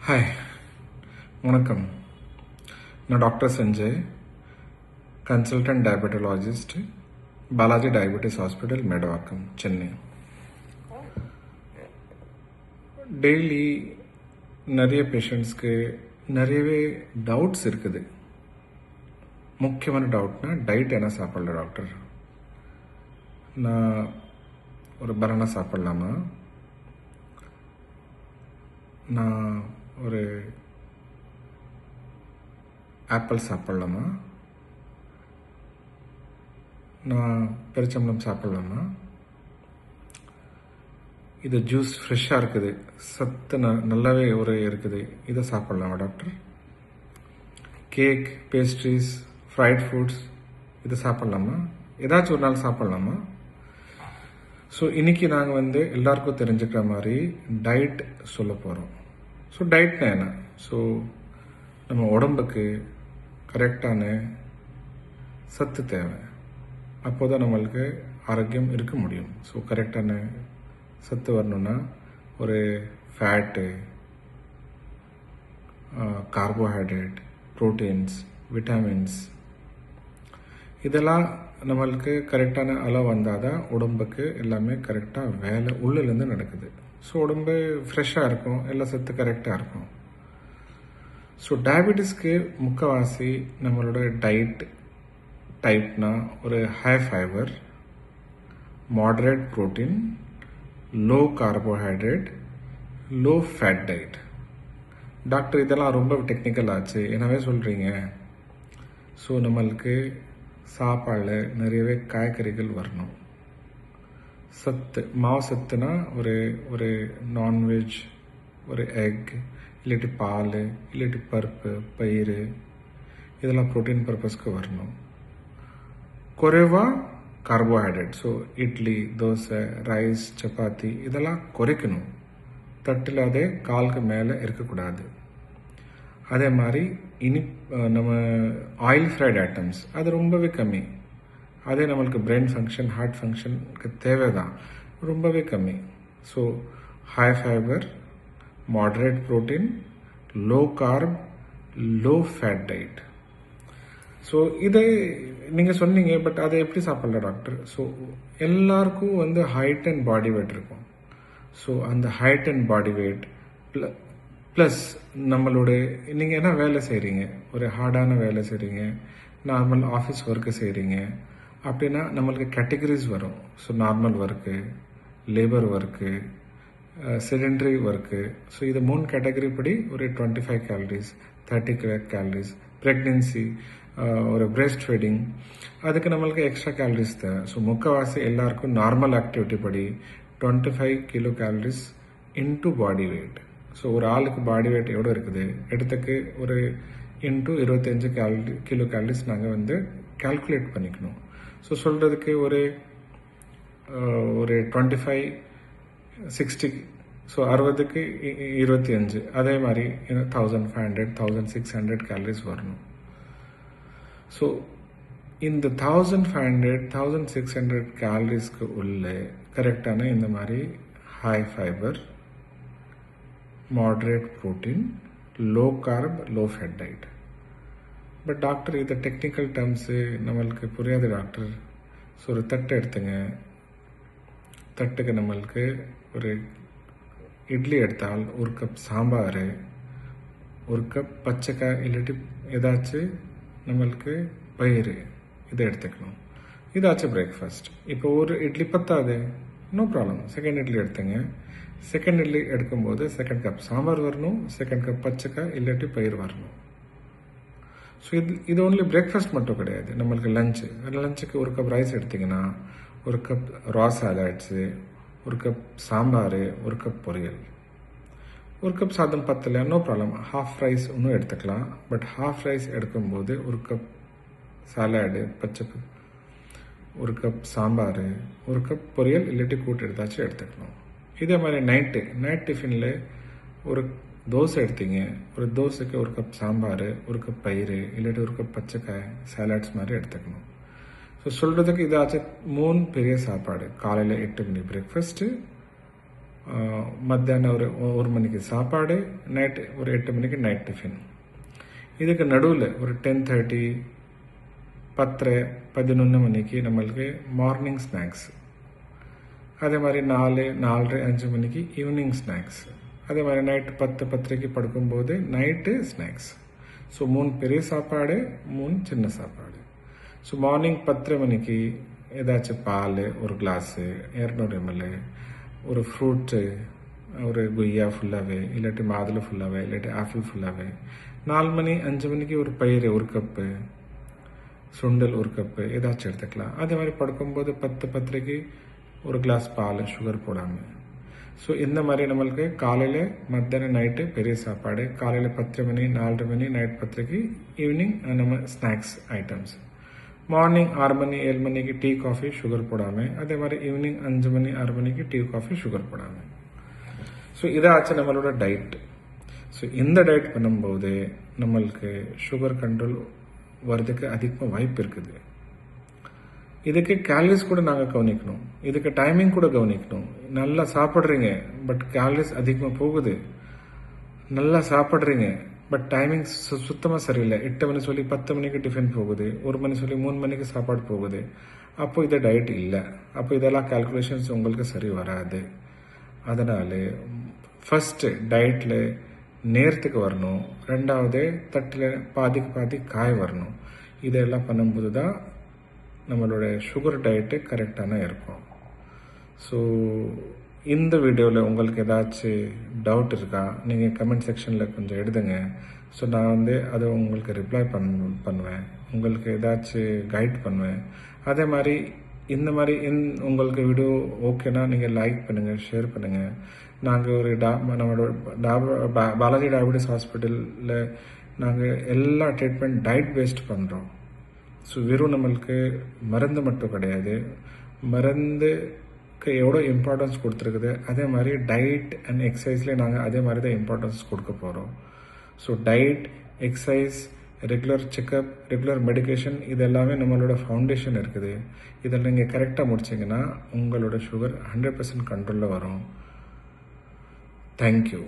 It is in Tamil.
ஹாய், வணக்கம். நான் doctor Sanjay, consultant diabetologist, Balaji diabetes hospital, Medavakkam, Chennai. Daily நிறைய பேஷண்ட்ஸ்க்கு நிறையவே டவுட்ஸ் இருக்குது. முக்கியமான டவுட்னா டயட் என்ன சாப்பிடல டாக்டர், நான் ஒரு பனானா சாப்பிடலாமா, நான் ஒரு ஆப்பிள் சாப்பிடலாமா, நான் பெருச்சம்பளம் சாப்பிடலாமா, இது ஜூஸ் ஃப்ரெஷ்ஷாக இருக்குது, சத்து நல்லாவே ஒரு இருக்குது, இதை சாப்பிடலாமா doctor, cake, pastries, fried foods இதை சாப்பிடலாமா, ஏதாச்சும் ஒரு நாள் சாப்பிடலாமா? ஸோ இன்றைக்கி நாங்கள் எல்லாருக்கும் தெரிஞ்சுக்கிற மாதிரி டயட் சொல்ல போகிறோம். ஸோ டயட்னா என்ன? ஸோ நம்ம உடம்புக்கு கரெக்டான சத்து தேவை, அப்போ தான் நம்மளுக்கு ஆரோக்கியம் இருக்க முடியும். ஸோ கரெக்டான சத்து வரணுன்னா ஒரு ஃபேட்டு, கார்போஹைட்ரேட், ப்ரோட்டீன்ஸ், விட்டமின்ஸ் இதெல்லாம் நம்மளுக்கு கரெக்டான அளவு வந்தால் தான் உடம்புக்கு எல்லாமே கரெக்டாக வேலை உள்ளேருந்து நடக்குது. ஸோ உடம்பு ஃப்ரெஷ்ஷாக இருக்கும், எல்லா சத்து கரெக்டாக இருக்கும். ஸோ டயபெட்டிஸ்க்கு முக்கால்வாசி நம்மளோட டயட் டைப்னா ஒரு high fibre, moderate protein, low carbohydrate, low fat diet. Doctor இதெல்லாம் ரொம்ப டெக்னிக்கல் ஆச்சு என்னவே சொல்கிறீங்க. ஸோ நம்மளுக்கு சாப்பாடில் நிறையவே காய்கறிகள் வரணும். சத்து மாவு சத்துனா ஒரு நான்வெஜ், ஒரு எக், இல்லாட்டி பால், இல்லாட்டி பருப்பு, பயிர் இதெல்லாம் ப்ரோட்டீன் பர்பஸ்க்கு வரணும். குறைவாக carbohydrate, so idli, dosa, rice, chapati இதெல்லாம் குறைக்கணும். தட்டில் அதே காலுக்கு மேலே இருக்கக்கூடாது. அதே மாதிரி நம்ம ஆயில் ஃப்ரைட் ஐட்டம்ஸ் அது ரொம்பவே கம்மி. அதே நம்மளுக்கு பிரெயின் ஃபங்க்ஷன், ஹார்ட் ஃபங்க்ஷனுக்கு தேவை தான், ரொம்பவே கம்மி. So high fibre, moderate protein, low carb, low fat diet. So இதை நீங்கள் சொன்னீங்க, பட் அதை எப்படி சாப்பிடல டாக்டர்? ஸோ எல்லாருக்கும் ஹைட் அண்ட் பாடி வெயிட் இருக்கும். ஸோ அந்த height and body weight plus நம்மளோட நீங்கள் என்ன வேலை செய்கிறீங்க, ஒரு ஹார்டான வேலை செய்கிறீங்க, நார்மல் ஆஃபீஸ் ஒர்க்கு செய்கிறீங்க அப்படின்னா நம்மளுக்கு கேட்டகரிஸ் வரும். So normal work, labour work, sedentary work. So இது 3 கேட்டகரி படி ஒரு 25 கேலரிஸ், 30 கேலரிஸ். ப்ரெக்னென்சி, ஒரு பிரெஸ்ட் ஃபீடிங், அதுக்கு நம்மளுக்கு எக்ஸ்ட்ரா கேலரிஸ் தேவை. ஸோ முக்கால்வாசி எல்லாருக்கும் நார்மல் ஆக்டிவிட்டி படி 25 kilo calories into body weight. So ஒரு ஆளுக்கு பாடி வெயிட் எவ்வளோ இருக்குது, இடத்துக்கு ஒரு இன்டூ 25 கிலோ கேலரிஸ் நாங்கள் கால்குலேட் பண்ணிக்கணும். ஸோ சொல்கிறதுக்கு ஒரு 25, 60, ஸோ 60க்கு 25, அதே மாதிரி 1500, 1600 கேலரிஸ் வரணும். ஸோ இந்த 1500, 1600 கேலரிஸ்க்கு உள்ள கரெக்டான இந்த மாதிரி high fibre, moderate protein, low carb, low fat diet. But doctor இது டெக்னிக்கல் டேர்ம்ஸு நம்மளுக்கு புரியாது டாக்டர். ஸோ ஒரு தட்டு எடுத்துங்க, தட்டுக்கு நம்மளுக்கு ஒரு இட்லி எடுத்தால் ஒரு கப் சாம்பார், ஒரு கப் பச்சைக்காய் இல்லாட்டி ஏதாச்சும் நம்மளுக்கு பயிர் இதை எடுத்துக்கணும். இதாச்சும் பிரேக்ஃபாஸ்ட். இப்போ ஒரு இட்லி பத்தாது, நோ ப்ராப்ளம், செகண்ட் இட்லி எடுத்துங்க. செகண்ட் இட்லி எடுக்கும்போது செகண்ட் கப் சாம்பார் வரணும், செகண்ட் கப் பச்சைக்காய் இல்லாட்டி பயிர் வரணும். ஸோ இது ஒன்லி பிரேக்ஃபாஸ்ட் மட்டும் கிடையாது, நம்மளுக்கு லஞ்சுக்கு ஒரு கப் ரைஸ் எடுத்திங்கன்னா ஒரு கப் ரா சாலட்ஸு, ஒரு கப் சாம்பார், ஒரு கப் பொரியல். ஒரு கப் சாதம் பத்தலை, நோ ப்ராப்ளம், ஹாஃப் ரைஸ் இன்னும் எடுத்துக்கலாம். பட் ஹாஃப் ரைஸ் எடுக்கும்போது ஒரு கப் சாலாடு, பச்சை, ஒரு கப் சாம்பார், ஒரு கப் பொரியல் இல்லாட்டி கூட்டு எடுத்தாச்சும் எடுத்துக்கணும். இதே மாதிரி நைட் டிஃபனில் ஒரு தோசை எடுத்தீங்க, ஒரு தோசைக்கு ஒரு கப் சாம்பார், ஒரு கப் பயிர் இல்லாட்டி ஒரு கப் பச்சைக்காய், சாலட்ஸ் மாதிரி எடுத்துக்கணும். ஸோ சொல்கிறதுக்கு இதாச்சும் 3 பெரிய சாப்பாடு. காலையில் 8 மணி பிரேக்ஃபாஸ்ட்டு, மத்தியானம் ஒரு மணிக்கு சாப்பாடு, நைட்டு ஒரு 8 மணிக்கு நைட் டிஃபின். இதுக்கு நடுவில் ஒரு 10:30, 10, 11 மணிக்கு நம்மளுக்கு மார்னிங் ஸ்நாக்ஸ். அதே மாதிரி 4, 4:30, 5 மணிக்கு ஈவினிங் ஸ்நாக்ஸ். அதே மாதிரி நைட்டு 10, 10:30க்கு படுக்கும்போது நைட்டு ஸ்நாக்ஸ். ஸோ 3 பெரிய சாப்பாடு, 3 சின்ன சாப்பாடு. ஸோ மார்னிங் 10:30 மணிக்கு ஏதாச்சும் பால் ஒரு கிளாஸு, 200 ml, ஒரு ஃப்ரூட்டு, ஒரு கொய்யா ஃபுல்லாகவே, இல்லாட்டி மாதுளை ஃபுல்லாகவே, இல்லாட்டி ஆப்பிள் ஃபுல்லாகவே. 4 மணி 5 மணிக்கு ஒரு பயிறு ஒரு கப்பு, சுண்டல் ஒரு கப்பு, ஏதாச்சும் எடுத்துக்கலாம். அதே மாதிரி படுக்கும்போது 10, 10:30க்கு ஒரு கிளாஸ் பால், சுகர் போடாமல். ஸோ இந்த மாதிரி நம்மளுக்கு காலையில், மத்தியானம், நைட்டு பெரிய சாப்பாடு, காலையில் 10 மணி, 4:30 மணி, நைட் 10:30க்கு ஈவினிங் நம்ம ஸ்நாக்ஸ் ஐட்டம்ஸ். மார்னிங் 6 மணி 7 மணிக்கு டீ காஃபி சுகர் போடாமல். அதே மாதிரி ஈவினிங் 5 மணி 6 மணிக்கு டீ காஃபி சுகர் போடாமல். ஸோ இதாச்சு நம்மளோட டயட். ஸோ இந்த டயட் பண்ணும்போது நம்மளுக்கு சுகர் கண்ட்ரோல் வர்றதுக்கு அதிகமாக வாய்ப்பு இருக்குது. இதுக்கு கேலரிஸ் கூட நாங்கள் கவனிக்கணும், இதுக்கு டைமிங் கூட கவனிக்கணும். நல்லா சாப்பிட்றீங்க பட் கேலரிஸ் அதிகமாக போகுது, நல்லா சாப்பிட்றீங்க பட் டைமிங் சுத்தமாக சரியில்லை. 8 மணி சொல்லி 10 மணிக்கு டிஃபன் போகுது, 1 மணி சொல்லி 3 மணிக்கு சாப்பாடு போகுது. அப்போ இது டயட் இல்லை. அப்போ இதெல்லாம் கால்குலேஷன்ஸ் உங்களுக்கு சரி வராது. அதனால் ஃபஸ்ட்டு டயட்டில் நேரத்துக்கு வரணும். 2வது தட்டில் பாதிக்கு பாதி காய் வரணும். இதெல்லாம் பண்ணும்போது தான் நம்மளோட சுகர் டயட்டு கரெக்டான இருக்கும். ஸோ இந்த வீடியோவில் உங்களுக்கு ஏதாச்சும் டவுட் இருக்கா, நீங்கள் கமெண்ட் செக்ஷனில் கொஞ்சம் எழுதுங்க. ஸோ நான் அதை உங்களுக்கு ரிப்ளை பண்ணுவேன், உங்களுக்கு ஏதாச்சும் கைட் பண்ணுவேன். அதே மாதிரி இந்த மாதிரி உங்களுக்கு வீடியோ ஓகேனா நீங்கள் லைக் பண்ணுங்கள், ஷேர் பண்ணுங்கள். நாங்கள் ஒரு நம்மளோட பாலாஜி டயபெட்டிஸ் ஹாஸ்பிட்டலில் நாங்கள் எல்லா ட்ரீட்மெண்ட் டயட் பேஸ்ட் பண்ணுறோம். ஸோ வெறும் நம்மளுக்கு மருந்து மட்டும் கிடையாது, மருந்துக்கு எவ்வளோ இம்பார்ட்டன்ஸ் கொடுத்துருக்குது, அதே மாதிரி டயட் அண்ட் எக்ஸசைஸ்லேயே நாங்கள் அதே மாதிரி தான் இம்பார்ட்டன்ஸ் கொடுக்க போகிறோம். So diet, exercise, regular checkup, regular medication, இது எல்லாமே நம்மளோட ஃபவுண்டேஷன் இருக்குது. இதில் நீங்கள் கரெக்டாக முடிச்சிங்கன்னா உங்களோட சுகர் 100% கண்ட்ரோலில் வரும். தேங்க்யூ.